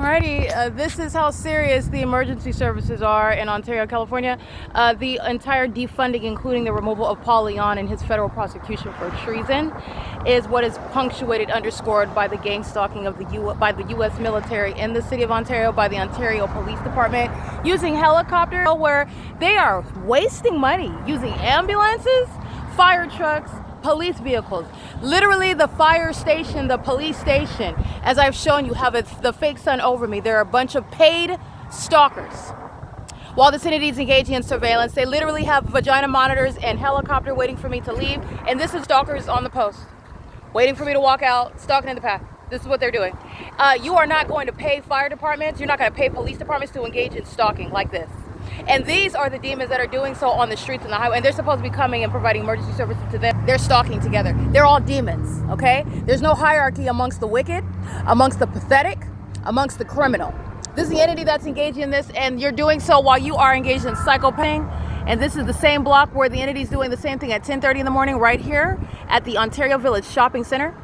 Alrighty, this is how serious the emergency services are in Ontario, California. The entire defunding, including the removal of Paul Leon and his federal prosecution for treason, is what is punctuated, underscored by the gang stalking of by the U.S. military in the city of Ontario, by the Ontario Police Department, using helicopters where they are wasting money, using ambulances, fire trucks, police vehicles. Literally the fire station, the police station, as I've shown you, have the fake sun over me. There are a bunch of paid stalkers. While this entity is engaging in surveillance, they literally have vagina monitors and helicopter waiting for me to leave. And this is stalkers on the post, waiting for me to walk out, stalking in the path. This is what they're doing. You are not going to pay fire departments, you're not going to pay police departments to engage in stalking like this. And these are the demons that are doing so on the streets and the highway. And they're supposed to be coming and providing emergency services to them. They're stalking together. They're all demons, okay? There's no hierarchy amongst the wicked, amongst the pathetic, amongst the criminal. This is the entity that's engaging in this, and you're doing so while you are engaged in psychopaying. And this is the same block where the entity is doing the same thing at 10:30 in the morning right here at the Ontario Village Shopping Center.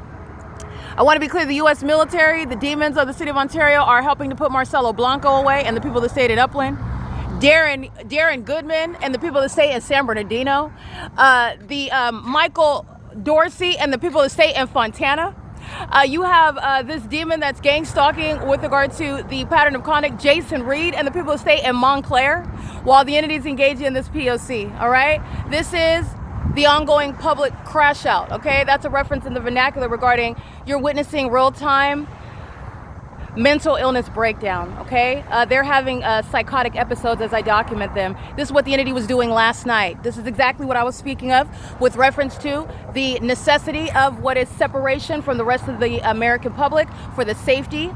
I want to be clear, the U.S. military, the demons of the city of Ontario, are helping to put Marcelo Blanco away and the people that stayed in Upland. Darren Goodman and the people that stay in San Bernardino, Michael Dorsey and the people that stay in Fontana. You have this demon that's gang stalking with regard to the pattern of conduct, Jason Reed, and the people that stay in Montclair, while the entities engaging in this P.O.C. All right, this is the ongoing public crash out. Okay, that's a reference in the vernacular regarding you're witnessing real-time mental illness breakdown. Okay, they're having psychotic episodes as I document them. This is what the entity was doing last night. This is exactly what I was speaking of with reference to the necessity of what is separation from the rest of the American public for the safety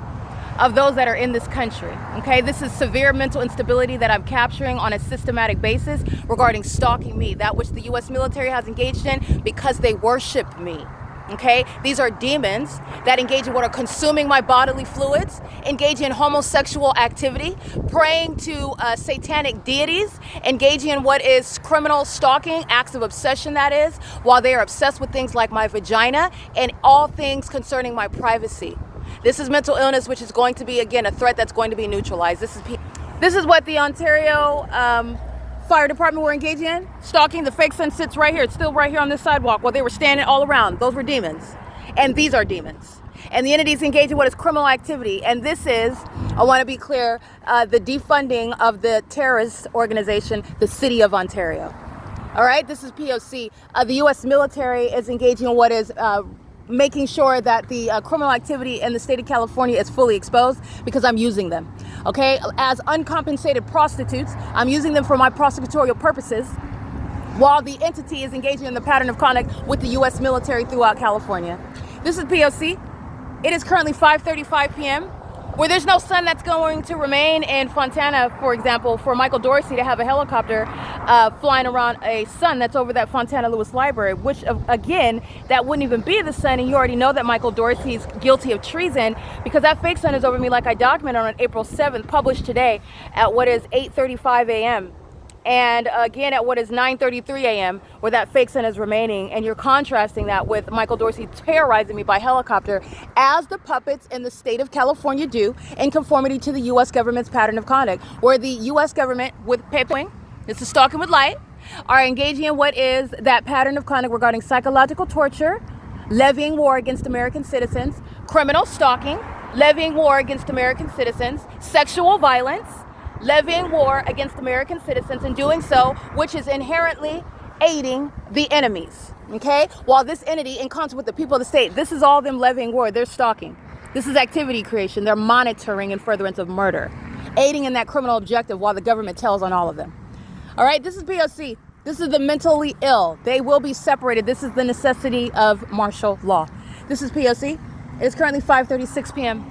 of those that are in this country. Okay, this is severe mental instability that I'm capturing on a systematic basis regarding stalking me, that which the U.S. military has engaged in because they worship me. Okay, these are demons that engage in what are consuming my bodily fluids, engage in homosexual activity, praying to satanic deities, engaging in what is criminal stalking, acts of obsession that is, while they are obsessed with things like my vagina and all things concerning my privacy. This is mental illness, which is going to be, again, a threat that's going to be neutralized. This is what the Ontario Fire Department were engaging in. Stalking. The fake sun sits right here. It's still right here on this sidewalk while they were standing all around. Those were demons. And these are demons. And the entities engaging in what is criminal activity. And this is, I want to be clear, the defunding of the terrorist organization, the City of Ontario. All right, this is P.O.C. The U.S. military is engaging in what is making sure that the criminal activity in the state of California is fully exposed because I'm using them. Okay, as uncompensated prostitutes, I'm using them for my prosecutorial purposes while the entity is engaging in the pattern of conduct with the U.S. military throughout California. This is P.O.C. It is currently 5:35 p.m. where there's no sun that's going to remain in Fontana, for example, for Michael Dorsey to have a helicopter flying around a sun that's over that Fontana Lewis Library, which, again, that wouldn't even be the sun, and you already know that Michael Dorsey's guilty of treason because that fake sun is over me like I documented on April 7th, published today at what is 8:35 a.m. and again at what is 9:33 a.m. where that fake sun is remaining, and you're contrasting that with Michael Dorsey terrorizing me by helicopter as the puppets in the state of California do in conformity to the U.S. government's pattern of conduct, where the U.S. government with PIPing, this is stalking with light, are engaging in what is that pattern of conduct regarding psychological torture, levying war against American citizens, criminal stalking, levying war against American citizens, sexual violence, levying war against American citizens, and doing so, which is inherently aiding the enemies, okay? While this entity, in concert with the people of the state, this is all them levying war, they're stalking. This is activity creation. They're monitoring in furtherance of murder, aiding in that criminal objective while the government tells on all of them. All right, this is P.O.C. This is the mentally ill. They will be separated. This is the necessity of martial law. This is P.O.C. It is currently 5:36 p.m.